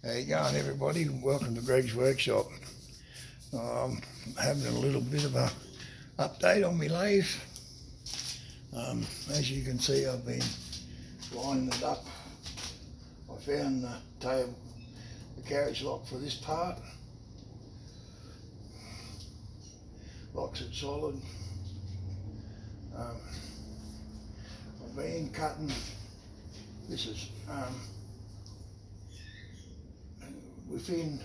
How you going, everybody? Welcome to Greg's Workshop. Having a little bit of a update on my lathe. As you can see, I've been lining it up. I found the carriage lock for this part. Locks it solid. I've been cutting. This is within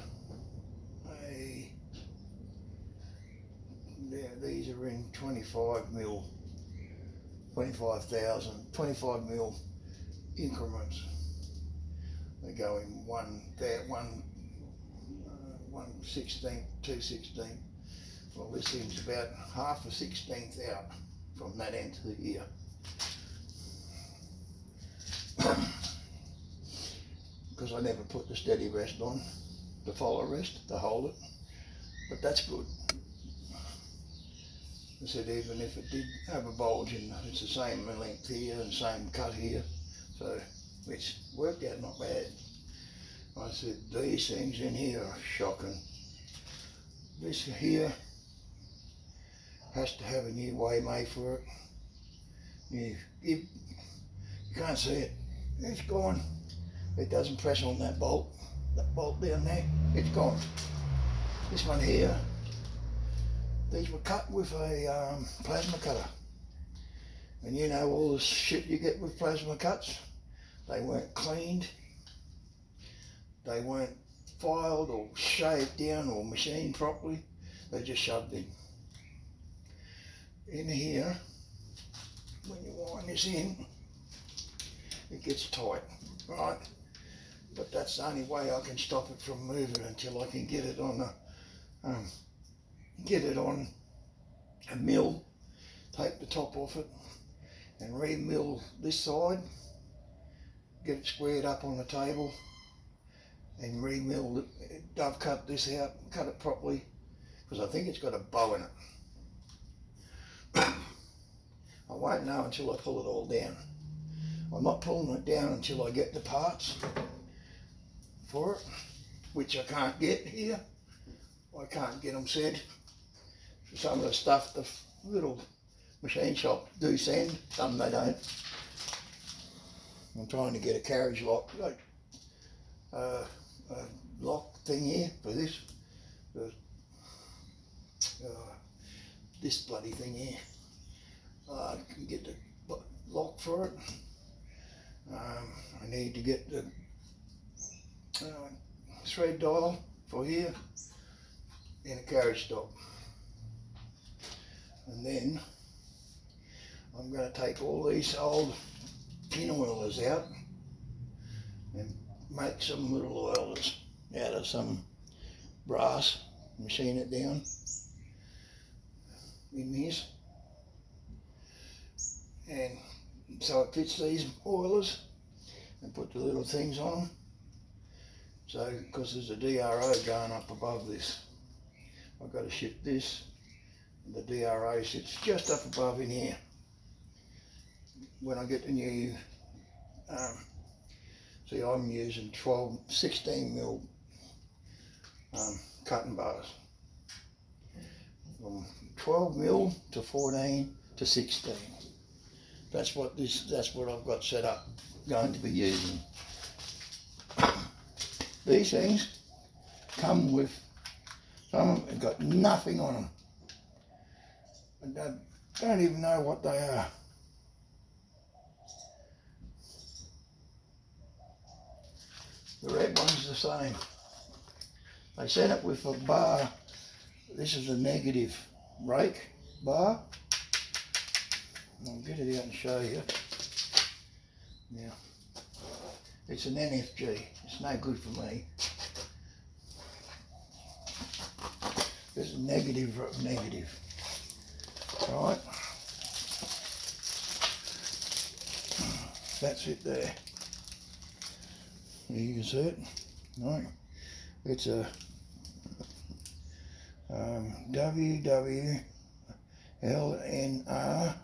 these are in 25 mil increments. They go in 1/16, 2/16. Well, this thing's about half a 16th out from that end to here. Because I never put the steady rest on, the follow rest to hold it, but that's good. I said even if it did have a bulge in, it's the same length here and same cut here, so it's worked out not bad. I said these things in here are shocking. This here has to have a new way made for it. You can't see it, it's gone. It doesn't press on that bolt down there, it's gone. This one here, these were cut with a plasma cutter. And you know all the shit you get with plasma cuts, they weren't cleaned, they weren't filed or shaved down or machined properly, they just shoved in. In here, when you wind this in, it gets tight, right? But that's the only way I can stop it from moving until I can get it on a mill, take the top off it and re-mill this side, get it squared up on the table and re-mill it, dove cut this out, cut it properly, because I think it's got a bow in it. I won't know until I pull it all down. I'm not pulling it down until I get the parts for it, which I can't get here. I can't get them sent. Some of the stuff the little machine shop do send, some they don't. I'm trying to get a carriage lock, a lock thing here for this, this bloody thing here. I can get the lock for it. I need to get the thread dial for here in a carriage stop. And then I'm going to take all these old pin oilers out and make some little oilers out of some brass, machine it down in this, and so it fits these oilers, and put the little things on them. So because there's a DRO going up above this, I've got to shift this, and the DRO sits just up above in here. When I get the new, see I'm using 16 mil cutting bars, from 12 mil to 14 to 16. That's what I've got set up, going to be using. These things come with, some of them have got nothing on them. I don't even know what they are. The red one's the same. They sent it with a bar. This is a negative rake bar. I'll get it out and show you. Now, it's an NFG. It's no good for me. This is negative. Right. That's it there. You can see it. Right. It's a WWLNR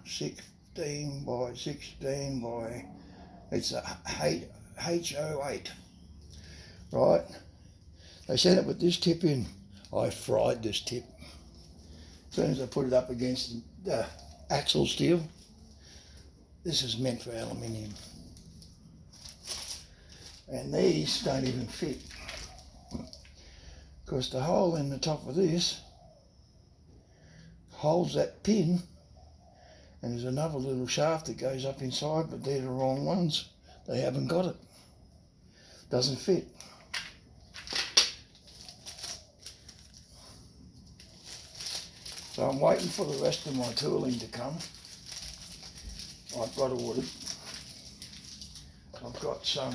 16 by 16 by, it's a H08, right? They sent it with this tip in. I fried this tip. As soon as I put it up against the axle steel, this is meant for aluminium. And these don't even fit. Because the hole in the top of this holds that pin, and there's another little shaft that goes up inside, but they're the wrong ones. They haven't got it. Doesn't fit. So I'm waiting for the rest of my tooling to come. I've got ordered. I've got some.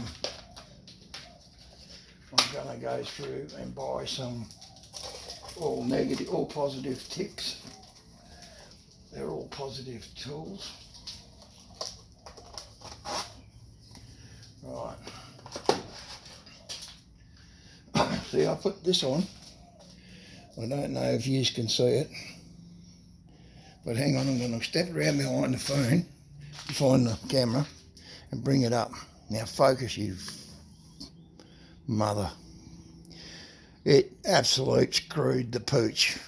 I'm going to go through and buy some all negative, all positive ticks. They're all positive tools. Right. See, I put this on. I don't know if you can see it. But hang on, I'm going to step around behind the phone, behind the camera, and bring it up. Now focus, you mother. It absolute screwed the pooch.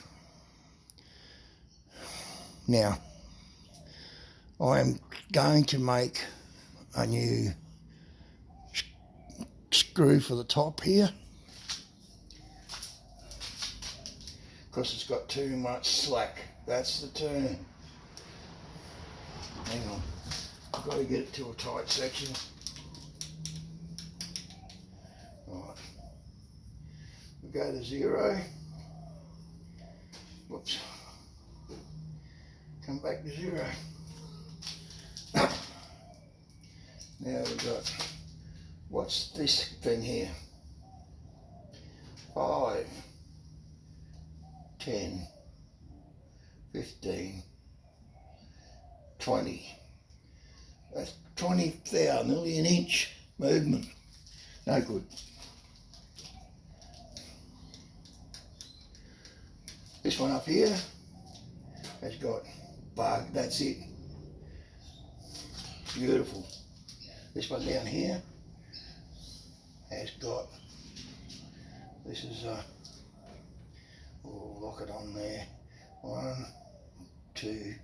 Now, I am going to make a new screw for the top here, because it's got too much slack. That's the turn. Hang on, I've got to get it to a tight section. Right, we go to 0. Whoops. Come back to 0. Now we've got, what's this thing here? 5, 10, 15, 20. That's 20 thou, nearly an inch movement. No good. This one up here has got bug, that's it. Beautiful. This one down here has got, this is we'll lock it on there. 1, 2,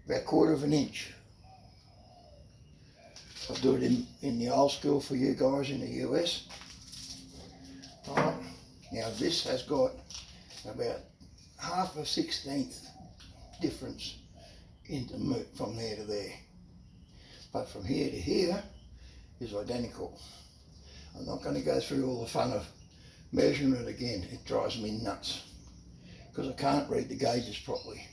about 1/4 of an inch. I'll do it in the old school for you guys in the US. Alright, now this has got about 1/2 16th difference from there to there. But from here to here is identical. I'm not going to go through all the fun of measuring it again. It drives me nuts because I can't read the gauges properly.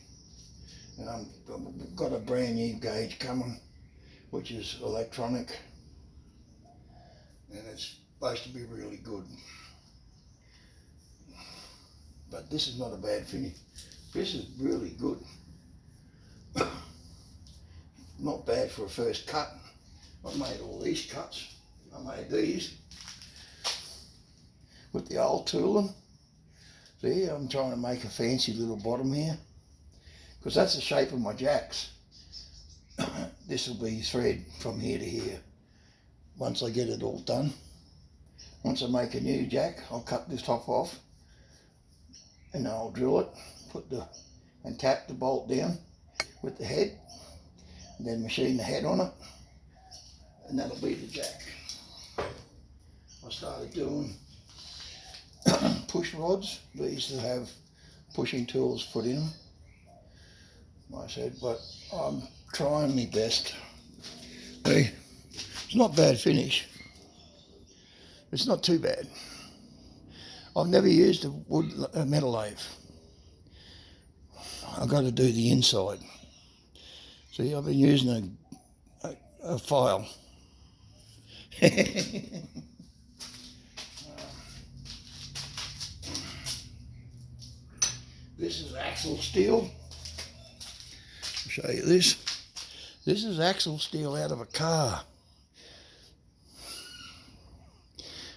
And I've got a brand new gauge coming, which is electronic, and it's supposed to be really good. But this is not a bad finish. This is really good. Not bad for a first cut. I made all these cuts. I made these with the old tooling. See, I'm trying to make a fancy little bottom here, because that's the shape of my jacks. This will be thread from here to here once I get it all done. Once I make a new jack, I'll cut this top off and then I'll drill it, and tap the bolt down with the head, and then machine the head on it, and that'll be the jack. I started doing push rods. These that have pushing tools put in them. Like I said, but I'm trying my best. Hey, it's not bad finish. It's not too bad. I've never used a metal lathe. I've got to do the inside. See, I've been using a file. This is axle steel. I'll show you this. This is axle steel out of a car.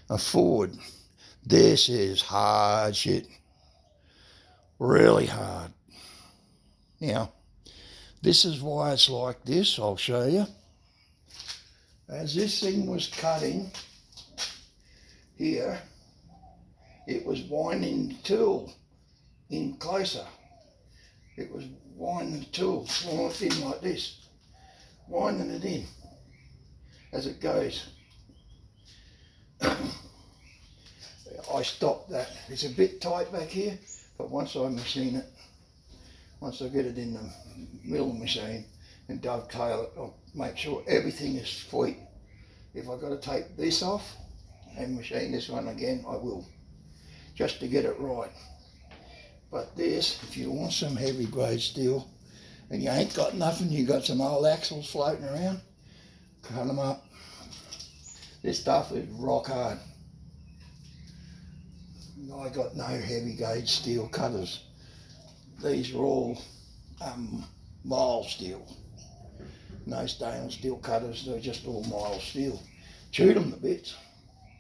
A Ford. This is hard shit. Really hard. Now, this is why it's like this. I'll show you. As this thing was cutting here, it was winding the tool in closer. It was winding the tool in like this, winding it in as it goes. I stopped that. It's a bit tight back here, but once I machine it, once I get it in the mill machine and dovetail it, I'll make sure everything is sweet. If I've got to take this off and machine this one again, I will, just to get it right. But this, if you want some heavy grade steel and you ain't got nothing, you got some old axles floating around, cut them up. This stuff is rock hard. I got no heavy gauge steel cutters. These are all mild steel. No stainless steel cutters, they're just all mild steel. Chewed them to bits,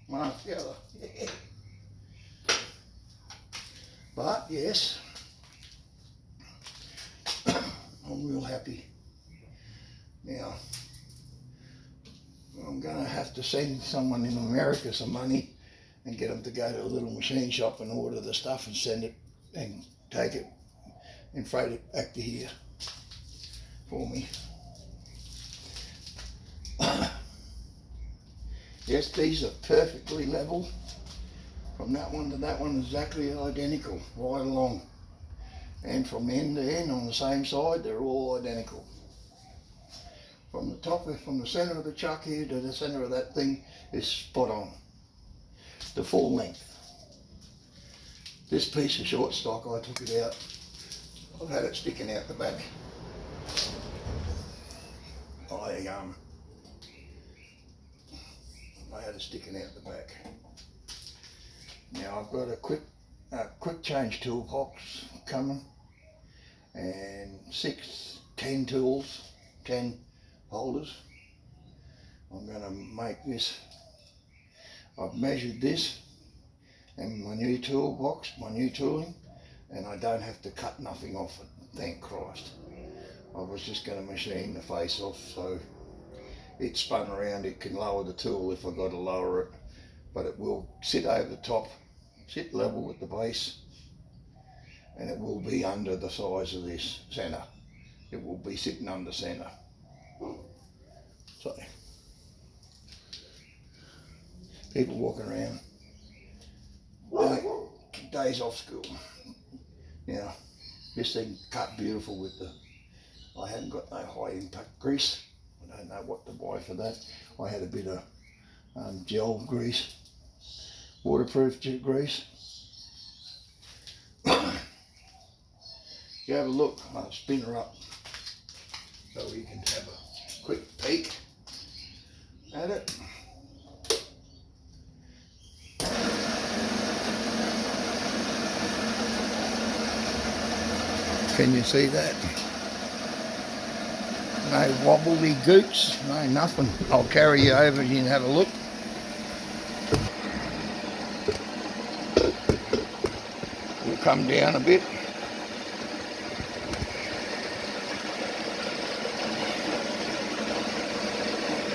one after the other. Yeah. But yes, I'm real happy. Now, I'm going to have to send someone in America some money and get them to go to a little machine shop and order the stuff and send it and take it and freight it back to here for me. Yes, these are perfectly level. From that one to that one, exactly identical, right along. And from end to end on the same side, they're all identical. From the top, from the centre of the chuck here to the centre of that thing is spot on. The full length. This piece of short stock, I took it out. I've had it sticking out the back. I had it sticking out the back. Now I've got a quick change toolbox coming, and 10 tools, 10 holders. I'm going to make this. I've measured this and my new toolbox, my new tooling, and I don't have to cut nothing off it, thank Christ. I was just going to machine the face off so it spun around. It can lower the tool if I got to lower it, but it will sit over the top, sit level with the base, and it will be under the size of this centre. It will be sitting under centre. So, people walking around, days off school. Now, this thing cut beautiful with I hadn't got no high impact grease. I don't know what to buy for that. I had a bit of gel grease, waterproof grease. You have a look, I'll spin her up so you can have a quick peek at it. Can you see that? No wobbly goots, no nothing. I'll carry you over and you can have a look. We'll come down a bit.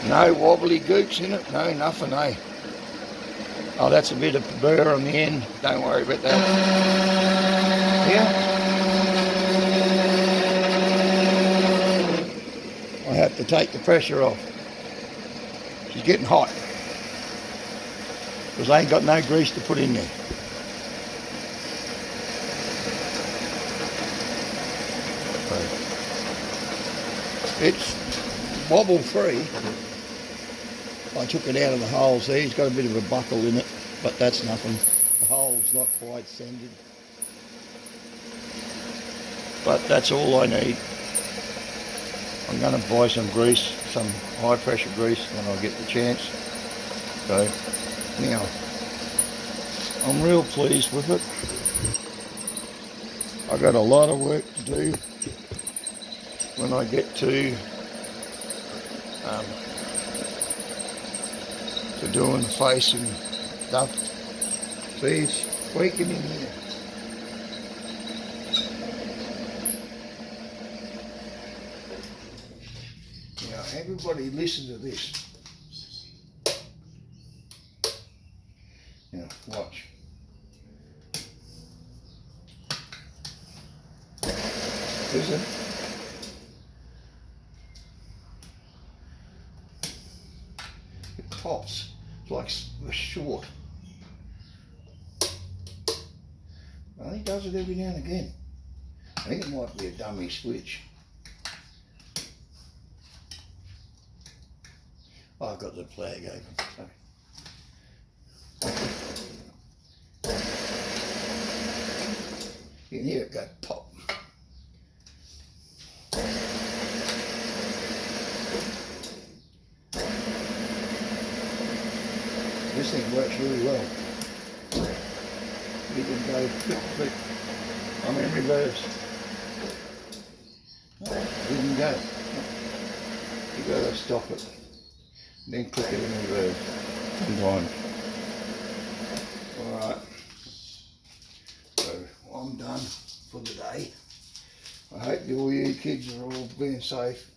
No wobbly goots in it, no nothing, eh? Oh, that's a bit of burr on the end, don't worry about that. Yeah. I have to take the pressure off. She's getting hot because I ain't got no grease to put in there. It's wobble free. I took it out of the holes there. It's got a bit of a buckle in it, but that's nothing. The hole's not quite sanded, but that's all I need. I'm going to buy some grease, some high pressure grease when I get the chance. So now, I'm real pleased with it. I've got a lot of work to do when I get to doing the face and stuff. See, it's squeaking in here. Now, everybody listen to this. Now, watch. Listen. It pops. It's like a short. I think it does it every now and again. I think it might be a dummy switch. Oh, I've got the flag open. You can hear it go pop. This thing works really well. You can go click, click. I'm in reverse. You can go. You gotta stop it. Then click it in reverse. Sometimes. Alright. So I'm done for the day. I hope all you kids are all being safe.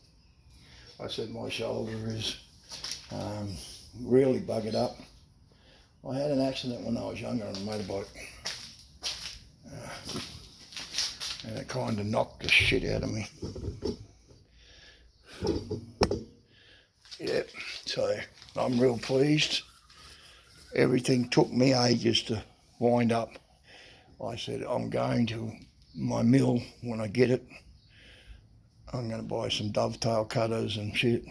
I said my shoulder is really buggered up. I had an accident when I was younger on a motorbike. And it kind of knocked the shit out of me. Yep, so I'm real pleased. Everything took me ages to wind up. I said I'm going to my mill when I get it. I'm going to buy some dovetail cutters and shit.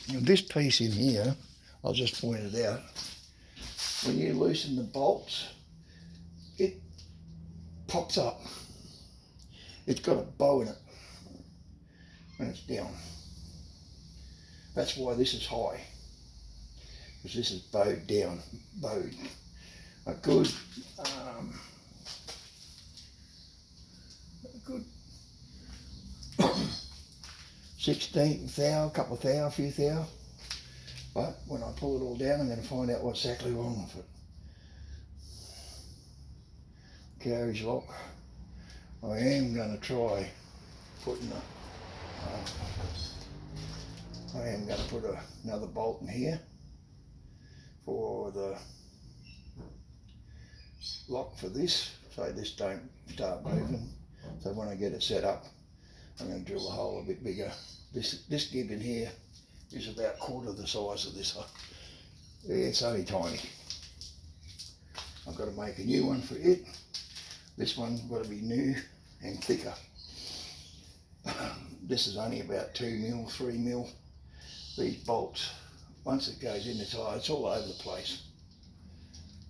This piece in here, I'll just point it out. When you loosen the bolts, it pops up. It's got a bow in it when it's down. That's why this is high, because this is bowed down, bowed. A good 16th thou, couple of thou, a few thou. But when I pull it all down, I'm going to find out what's exactly wrong with it. Carriage lock. I am going to try putting another bolt in here for the lock for this, so this don't start moving. So when I get it set up, I'm going to drill the hole a bit bigger. This gib in here is about quarter the size of this. It's only tiny. I've got to make a new one for it. This one's got to be new and thicker. This is only about 2 mil, 3 mil. These bolts, once it goes in the tire, it's all over the place.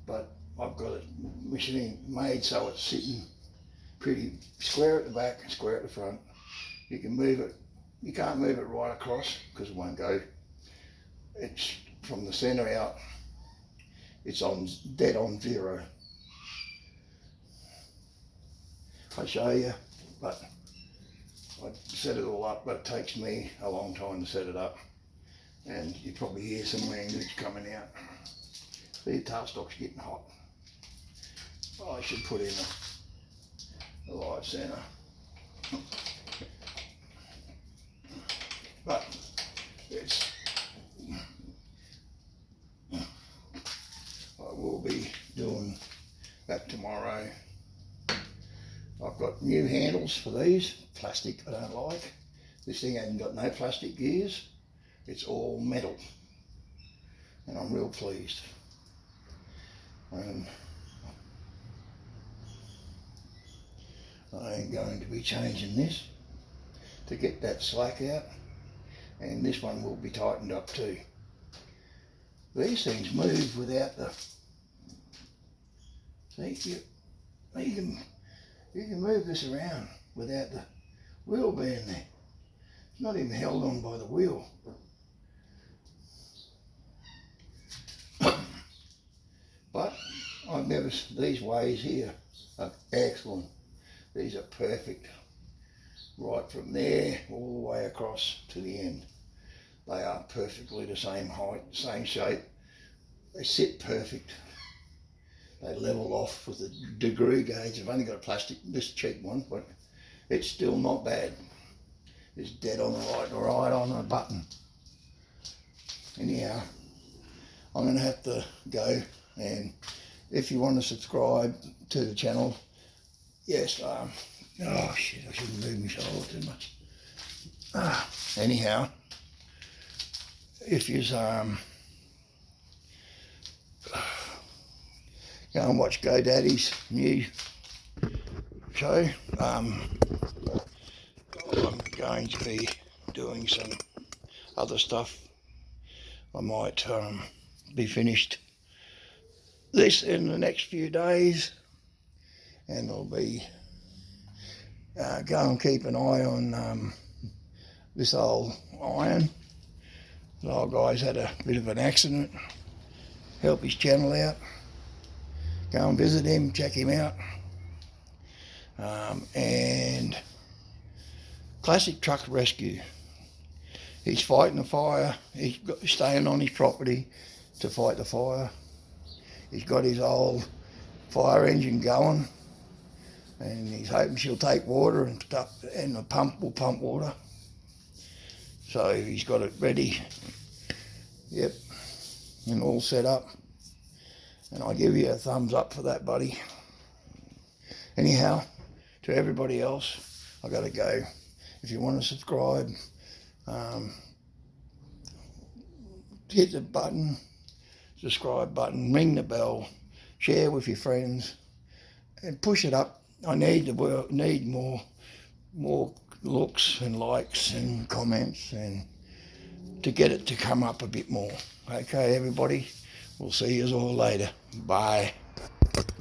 But I've got it machine made so it's sitting pretty square at the back and square at the front. You can move it. You can't move it right across because it won't go. It's from the centre out. It's on dead on zero. I'll show you, but I set it all up, but it takes me a long time to set it up. And you probably hear some language coming out. The tailstock's getting hot. I should put in a live centre. But it's, I will be doing that tomorrow. I've got new handles for these, plastic I don't like. This thing hasn't got no plastic gears, it's all metal. And I'm real pleased. And I am going to be changing this to get that slack out. And this one will be tightened up too. These things move without the, see, you can move this around without the wheel being there. It's not even held on by the wheel. But I've never, these ways here are excellent. These are perfect. Right from there all the way across to the end. They are perfectly the same height, same shape. They sit perfect. They level off with the degree gauge. I've only got a plastic, this cheap one, but it's still not bad. It's dead on the right on the button. Anyhow, I'm going to have to go, and if you want to subscribe to the channel, yes, Oh shit, I shouldn't move myself too much. Anyhow, if you go and watch GoDaddy's new show, I'm going to be doing some other stuff. I might be finished this in the next few days, and I'll be go and keep an eye on this old iron. The old guy's had a bit of an accident. Help his channel out. Go and visit him, check him out. And Classic Truck Rescue. He's fighting the fire. He's staying on his property to fight the fire. He's got his old fire engine going, and he's hoping she'll take water and stuff, and the pump will pump water. So he's got it ready. Yep, and all set up. And I give you a thumbs up for that, buddy. Anyhow, to everybody else, I gotta go. If you want to subscribe, hit the button, subscribe button, ring the bell, share with your friends, and push it up. I need more looks and likes and comments, and to get it to come up a bit more. Okay, everybody, we'll see you all later. Bye.